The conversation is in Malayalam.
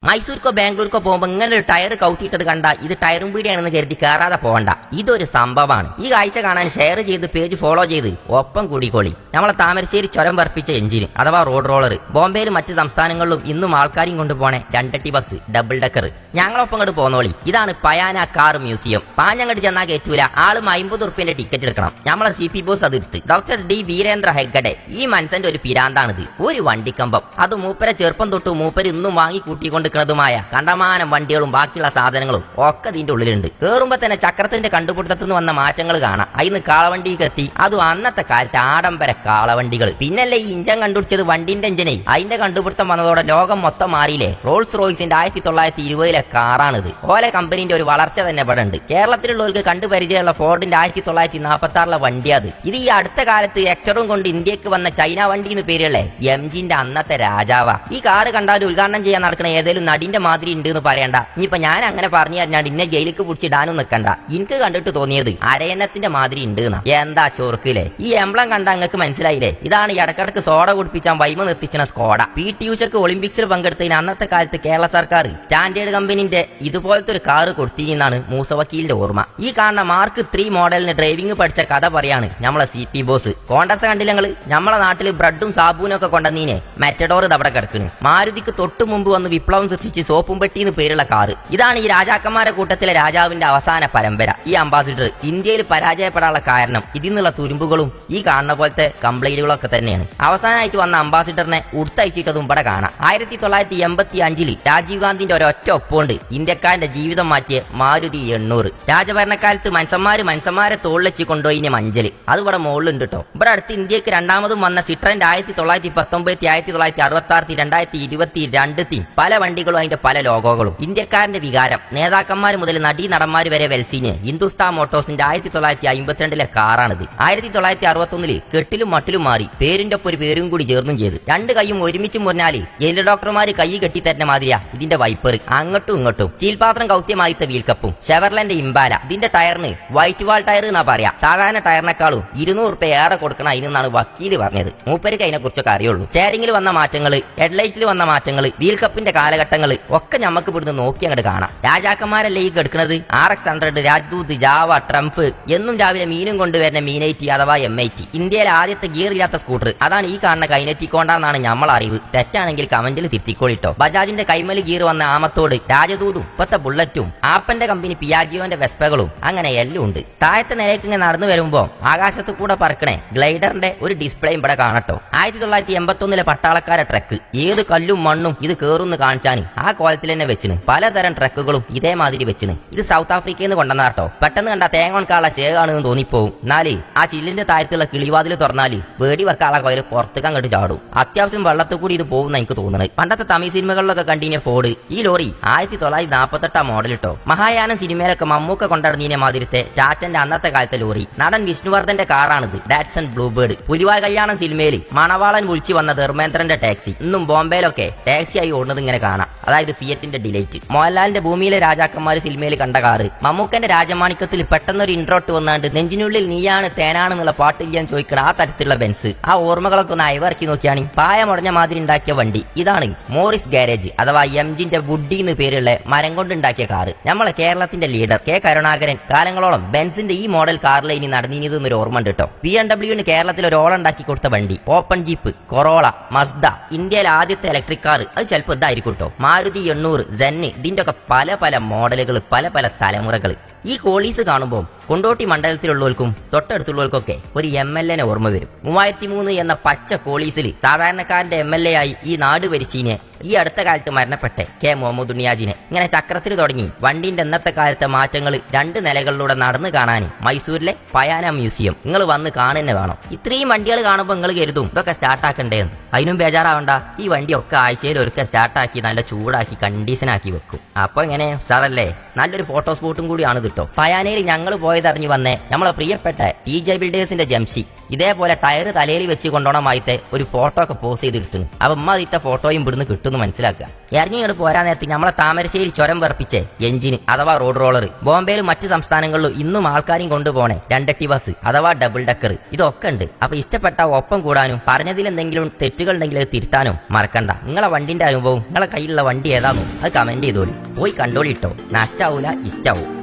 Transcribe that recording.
മൈസൂർക്കോ ബാംഗ്ലൂർക്കോ പോകുമ്പോൾ ഇങ്ങനെ ഒരു ടയർ കൗത്തിയിട്ടത് കണ്ട ഇത് ടയറും പീടിയാണെന്ന് കരുതി കയറാതെ പോകണ്ട. ഇതൊരു സംഭവമാണ്. ഈ കാഴ്ച കാണാൻ ഷെയർ ചെയ്ത് പേജ് ഫോളോ ചെയ്ത് ഒപ്പം കൂടിക്കോളി. നമ്മളെ താമരശ്ശേരി ചുരം വർപ്പിച്ച എഞ്ചിന് അഥവാ റോഡ് റോളർ ബോംബെയിലും മറ്റ് സംസ്ഥാനങ്ങളിലും ഇന്നും ആൾക്കാരും കൊണ്ടുപോണേ രണ്ടട്ടി ബസ് ഡബിൾ ഡെക്കർ. ഞങ്ങളൊപ്പം അങ്ങോട്ട് പോന്നോളി. ഇതാണ് പയാന കാർ മ്യൂസിയം. പാഞ്ഞങ്ങോട്ട് ചെന്നാൽ കയറ്റൂല. ആളും 50 ഉറുപ്പിന്റെ ടിക്കറ്റ് എടുക്കണം. നമ്മളെ CP ബോസ് അതെടുത്ത് ഡോക്ടർ D വീരേന്ദ്ര ഹെഗ്ഗഡെ. ഈ മനുഷ്യന്റെ ഒരു പിരാന്താണിത്. ഒരു വണ്ടിക്കമ്പം. അത് മൂപ്പരെ ചെറുപ്പം തൊട്ട് മൂപ്പര് ഇന്നും വാങ്ങി കൂട്ടിക്കൊണ്ടിരിക്കുന്നതുമായ കണ്ടമാനം വണ്ടികളും ബാക്കിയുള്ള സാധനങ്ങളും ഒക്കെ ഇതിന്റെ ഉള്ളിലുണ്ട്. കേറുമ്പോ തന്നെ ചക്രത്തിന്റെ കണ്ടുപിടുത്തത്തിൽ വന്ന മാറ്റങ്ങൾ കാണാം. അതിന് കാളവണ്ടിക്ക് എത്തി. അതും അന്നത്തെ കാലത്ത് ആഡംബര കാളവണ്ടികൾ. പിന്നല്ലേ ഈ ഇഞ്ചൻ കണ്ടുപിടിച്ചത് വണ്ടിന്റെ എഞ്ചിനെ. അതിന്റെ കണ്ടുപിടുത്തം വന്നതോടെ ലോകം മൊത്തം മാറിയില്ലേ. റോൾസ് റോയ്സിന്റെ 1920 കാറാണിത്. ഓല കമ്പനിന്റെ ഒരു വളർച്ച തന്നെ ഇവിടെ ഉണ്ട്. കേരളത്തിലുള്ളവർക്ക് കണ്ടുപരിചയമുള്ള ഫോർഡിന്റെ 1946 വണ്ടി അത്. ഇത് ഈ അടുത്ത കാലത്ത് എക്ടറും കൊണ്ട് ഇന്ത്യക്ക് വന്ന ചൈന വണ്ടി എന്ന് പേരുള്ള MGന്റെ അന്നത്തെ രാജാവാ. ഈ കാറ് കണ്ടാൽ ഉദ്ഘാടനം ചെയ്യാൻ നടക്കുന്ന ഏതെങ്കിലും നടിന്റെ മാതിരി ഉണ്ട് എന്ന് പറയണ്ട. ഇനിയിപ്പൊ ഞാൻ അങ്ങനെ പറഞ്ഞു തരാണ്ട് ഇന്നെ ജയിലിക്ക് പിടിച്ചിടാനും നിൽക്കണ്ട. എനിക്ക് കണ്ടിട്ട് തോന്നിയത് അരയന്നത്തിന്റെ മാതിരി ഉണ്ട് എന്നാ. എന്താ ചോർക്കില്ലേ. ഈ എംബ്ലം കണ്ട അങ്ങക്ക് മനസ്സിലായില്ലേ. ഇതാണ് ഈ ഇടക്കിടക്ക് സോഡ കുടിപ്പിച്ചാൻ വൈമ നിർത്തിച്ച സ്കോഡ. PT ഉഷക്ക് ഒളിമ്പിക്സിൽ പങ്കെടുത്തതിന് അന്നത്തെ കാലത്ത് കേരള സർക്കാർ സ്റ്റാൻഡേർഡ് കമ്പനിന്റെ ഇതുപോലത്തെ ഒരു കാറ് കൊടുത്തിരുന്നാണ് മൂസ വക്കീലിന്റെ ഓർമ്മ. ഈ കാണുന്ന മാർക്ക് 3 മോഡലിന് ഡ്രൈവിംഗ് പഠിച്ച കഥ പറയാണ് നമ്മളെ CP ബോസ്. കോണ്ടസ് കണ്ടില്ലങ്ങള്. നമ്മളെ നാട്ടില് ബ്രെഡും സാബൂനും ഒക്കെ കൊണ്ടുവന്നീനെ മെറ്റഡോർ അവിടെ കിടക്കുന്നു. മാരുതിക്ക് തൊട്ടു മുമ്പ് വന്ന് വിപ്ലവം സൃഷ്ടിച്ച് സോപ്പും പെട്ടി എന്ന് പേരുള്ള കാറ്. ഇതാണ് ഈ രാജാക്കന്മാരെ കൂട്ടത്തിലെ രാജാവിന്റെ അവസാന പരമ്പര. ഈ അംബാസിഡർ ഇന്ത്യയിൽ പരാജയപ്പെടാനുള്ള കാരണം ഇതിൽ നിന്നുള്ള തുരുമ്പുകളും ഈ കാണുന്ന പോലത്തെ കംപ്ലൈന്റുകളൊക്കെ തന്നെയാണ്. അവസാനമായിട്ട് വന്ന അംബാസിഡറിനെ ഉടുത്തയച്ചിട്ടതും ഇവിടെ കാണാം. 1985 രാജീവ് ഗാന്ധിന്റെ ഒരൊറ്റ ഒപ്പുകൊണ്ട് ഇന്ത്യക്കാരന്റെ ജീവിതം മാറ്റിയ മാരുതി 800. രാജഭരണക്കാലത്ത് മനുഷ്യന്മാരെ തോളിലെച്ച് കൊണ്ടുപോയി മഞ്ചല്. അത് ഇവിടെ മുകളിലുണ്ട് കേട്ടോ. ഇവിടെ അടുത്ത് ഇന്ത്യക്ക് രണ്ടാമതും വന്ന സിട്രന്റെ 1919, 1966, 2022 പല വണ്ടികളും അതിന്റെ പല ലോഗോകളും. ഇന്ത്യക്കാരന്റെ വികാരം. നേതാക്കന്മാർ മുതൽ നടീ നടന്മാര് വരെ വെൽസീന് ഹിന്ദുസ്ഥാൻ മോട്ടോഴ്സിന്റെ 1952 കാറാണിത്. 1961 കെട്ടിലും മട്ടിലും മാറി പേരിന്റെ ഒപ്പം ഒരു പേരും കൂടി ചേർന്നും ചെയ്ത്. രണ്ട് കൈയും ഒരുമിച്ച് മുറിഞ്ഞാല് എല്ല് ഡോക്ടർമാര് കൈ കെട്ടി തരുന്ന മാതിരിയാ ഇതിന്റെ വൈപ്പർ. അങ്ങോട്ടും ഇങ്ങോട്ടും ചീൽപാത്രം കൗത്യമായിത്ത വീൽക്കപ്പും ഷെവർലന്റെ ഇംബാല. ഇതിന്റെ ടയറിന് വൈറ്റ് വാൾ ടയർ എന്നാ പറയാ. സാധാരണ ടയറിനേക്കാളും 200 ഉറുപ്പിക ഏറെ കൊടുക്കണം അതിനെന്നാണ് വക്കീല് പറഞ്ഞത്. മൂപ്പർക്ക് അതിനെ കുറിച്ചൊക്കെ അറിയുള്ളൂ. സ്റ്റെയറിംഗിൽ വന്ന മാറ്റങ്ങള്, ഹെഡ്ലൈറ്റിൽ വന്ന മാറ്റങ്ങള്, വീൽ കപ്പിന്റെ കാലഘട്ടങ്ങള് ഒക്കെ നമുക്ക് ഇവിടുന്ന് നോക്കി അങ്ങോട്ട് കാണാം. രാജാക്കന്മാരല്ലേ ഈ കെടുക്കുന്നത്. RX-100, Rajdoot, Java, Trump. എന്നും രാവിലെ മീനും കൊണ്ടുവരുന്ന മീനൈറ്റി അഥവാ MIT. ഇന്ത്യയിലെ ആദ്യത്തെ ഗിയർ ഇല്ലാത്ത സ്കൂട്ടർ അതാണ് ഈ കാണുന്ന കൈനറ്റിക് കൊണ്ടാന്നാണ് നമ്മൾ അറിവ്. തെറ്റാണെങ്കിൽ കമന്റിൽ തിരുത്തിക്കോളിട്ടോ. ബജാജിന്റെ കൈമല് ഗിയർ വന്ന ആമത്തോട്, രാജദൂതും ഇപ്പത്തെ ബുള്ളറ്റും, ആപ്പന്റെ കമ്പനി പിയാജിയോന്റെ വെസ്പകളും അങ്ങനെ എല്ലാം ഉണ്ട്. താഴത്തെ നിലയ്ക്ക് ഇങ്ങനെ നടന്നു വരുമ്പോ ആകാശത്ത് കൂടെ പറക്കണേ ഗ്ലൈഡറിന്റെ ഒരു ഡിസ്പ്ലേ ഇവിടെ കാണട്ടോ. 1981 പട്ടാളക്കാരെ ട്രക്ക്. ഏത് കല്ലും മണ്ണും ഇത് കേറുന്ന് കാണിച്ചാന് ആ കോലത്തിൽ തന്നെ വെച്ചിന്. പലതരം ട്രക്കുകളും ഇതേമാതിരി വെച്ചിന്. ഇത് സൗത്ത് ആഫ്രിക്കയിൽ നിന്ന് കൊണ്ടുവന്നാട്ടോ. പെട്ടെന്ന് കണ്ട തേങ്ങോൺകാള ചേകാണെന്ന് തോന്നിപ്പോവും. എന്നാല് ആ ചില്ലിന്റെ താഴത്തുള്ള കിളിവാതിൽ തുറന്നാല് വേടി വെക്കാള കോയിൽ പുറത്തേക്ക് അങ്ങോട്ട് ചാടും. അത്യാവശ്യം വെള്ളത്തിൽ കൂടി ഇത് പോകുന്ന എനിക്ക് തോന്നുന്നത്. പണ്ടത്തെ തമിഴ് സിനിമകളിലൊക്കെ കണ്ടിന്യ ഫോർഡ്. ഈ ലോറി 1948 മോഡൽ ഇട്ടോ. മഹായാനം സിനിമയിലൊക്കെ മമ്മൂക്ക കൊണ്ടുനടന്നീനെ മാതിരത്തെ ടാറ്റന്റെ അന്നത്തെ കാലത്തെ ലോറി. നടൻ വിഷ്ണുവർദ്ധന്റെ കാറാണിത്. Datson Bluebird. പുലിവാൽ കല്യാണം സിനിമയിൽ മണവാളൻ വിളിച്ചു വന്ന ധർമ്മേന്ദ്രന്റെ ടാക്സി. ഇന്നും ബോംബെയിലൊക്കെ ടാക്സിയായി ഓടുന്നത് ഇങ്ങനെ കാണാം. അതായത് ഫിയറ്റിന്റെ ഡിലൈറ്റ്. മോഹൻലാലിന്റെ ഭൂമിയിലെ രാജാക്കന്മാര് സിനിമയിൽ കണ്ട കാറ്. മമ്മൂക്കന്റെ രാജമാണിക്കത്തിൽ പെട്ടെന്നൊരു ഇൻട്രോട്ട് വന്നാണ്ട് നെഞ്ചിനുള്ളിൽ നീയാണ് തേനാണെന്നുള്ള പാട്ടില്ലാൻ ചോദിക്കണം. ആ തരത്തിലുള്ള ബെൻസ്. ആ ഓർമ്മകളൊക്കെ ഒന്ന് അയവിറക്കി നോക്കിയാണ്. പായ മുടഞ്ഞ മാതിരി ഉണ്ടാക്കിയ വണ്ടി. ഇതാണ് മോറിസ് ഗാരേജ് അഥവാ MGന്റെ വുഡി എന്ന് പേരുള്ള മരം കൊണ്ടുണ്ടാക്കിയ കാറ്. നമ്മളെ കേരളത്തിന്റെ ലീഡർ K കരുണാകരൻ കാലങ്ങളോളം ബെൻസിന്റെ ഈ മോഡൽ കാറിലെ ഇനി നടന്നിരുന്നൊരു ഓർമ്മ ഉണ്ട് കേട്ടോ. BMW കേരളത്തിൽ ഒരു ഓളുണ്ടാക്കി കൊടുത്ത വണ്ടി. Open jeep, corolla, Mazda. ഇന്ത്യയിലെ ആദ്യത്തെ ഇലക്ട്രിക് കാർ അത് ചിലപ്പോൾ ഇതായിരിക്കും കേട്ടോ. മാരുതി 800, സെന്ന്. ഇതിന്റെ ഒക്കെ പല മോഡലുകൾ, പല തലമുറകൾ. ഈ കോളീസ് കാണുമ്പോൾ കൊണ്ടോട്ടി മണ്ഡലത്തിലുള്ളവർക്കും തൊട്ടടുത്തുള്ളവർക്കൊക്കെ ഒരു MLA ഓർമ്മ വരും. 3003 എന്ന പച്ച കോളീസിൽ സാധാരണക്കാരന്റെ MLA ആയി ഈ നാട് ഭരിച്ചീനെ ഈ അടുത്ത കാലത്ത് മരണപ്പെട്ട K മുഹമ്മദ് ഉണ്ണിയാജിനെ. ഇങ്ങനെ ചക്രത്തിൽ തുടങ്ങി വണ്ടിന്റെ ഇന്നത്തെ കാലത്തെ മാറ്റങ്ങൾ 2 നിലകളിലൂടെ നടന്നു കാണാൻ മൈസൂരിലെ പയാന മ്യൂസിയം നിങ്ങൾ വന്ന് കാണുന്നെ വേണം. ഇത്രയും വണ്ടികൾ കാണുമ്പോൾ നിങ്ങൾ കരുതും ഇതൊക്കെ സ്റ്റാർട്ടാക്കണ്ടേന്ന്. അതിനും ബേജാറാവണ്ട. ഈ വണ്ടിയൊക്കെ ആഴ്ചയിൽ ഒരുക്കെ സ്റ്റാർട്ടാക്കി നല്ല ചൂടാക്കി കണ്ടീഷനാക്കി വെക്കും. അപ്പൊ ഇങ്ങനെ സാറല്ലേ നല്ലൊരു ഫോട്ടോ സ്പോട്ടും കൂടിയാണ് ഇത് ചെയ്തിട്ടോ. പയാനയിൽ ഞങ്ങൾ പോയതറിഞ്ഞു വന്നേ നമ്മളെ പ്രിയപ്പെട്ട TJ ബിൽഡേഴ്സിന്റെ ജംസി ഇതേപോലെ ടയർ തലയിൽ വെച്ച് കൊണ്ടോണമായിത്തെ ഒരു ഫോട്ടോ ഒക്കെ പോസ്റ്റ് ചെയ്തെടുത്തു. അപ്പൊ ഉമ്മ ഫോട്ടോയും ഇവിടുന്ന് കിട്ടുമെന്ന് മനസ്സിലാക്കുക. ഇറങ്ങിങ്ങോട്ട് പോരാൻ നേരത്തെ നമ്മളെ താമരശ്ശേരി ചുരം വർപ്പിച്ചേ എഞ്ചിന് അഥവാ റോഡ് റോളർ, ബോംബെയിലും മറ്റു സംസ്ഥാനങ്ങളിലും ഇന്നും ആൾക്കാരെയും കൊണ്ടുപോണേ രണ്ടട്ടി ബസ് അഥവാ ഡബിൾ ഡക്കർ ഇതൊക്കെ ഉണ്ട്. അപ്പൊ ഇഷ്ടപ്പെട്ട ഒപ്പം കൂടാനും പറഞ്ഞതിൽ എന്തെങ്കിലും തെറ്റുകൾ ഉണ്ടെങ്കിൽ അത് തിരുത്താനും മറക്കണ്ട. നിങ്ങളെ വണ്ടിന്റെ അനുഭവം നിങ്ങളെ കയ്യിലുള്ള വണ്ടി ഏതാണോ അത് കമന്റ് ചെയ്തോളി. പോയി കണ്ടോളിട്ടോ, നഷ്ടാവൂല ഇഷ്ടാവും.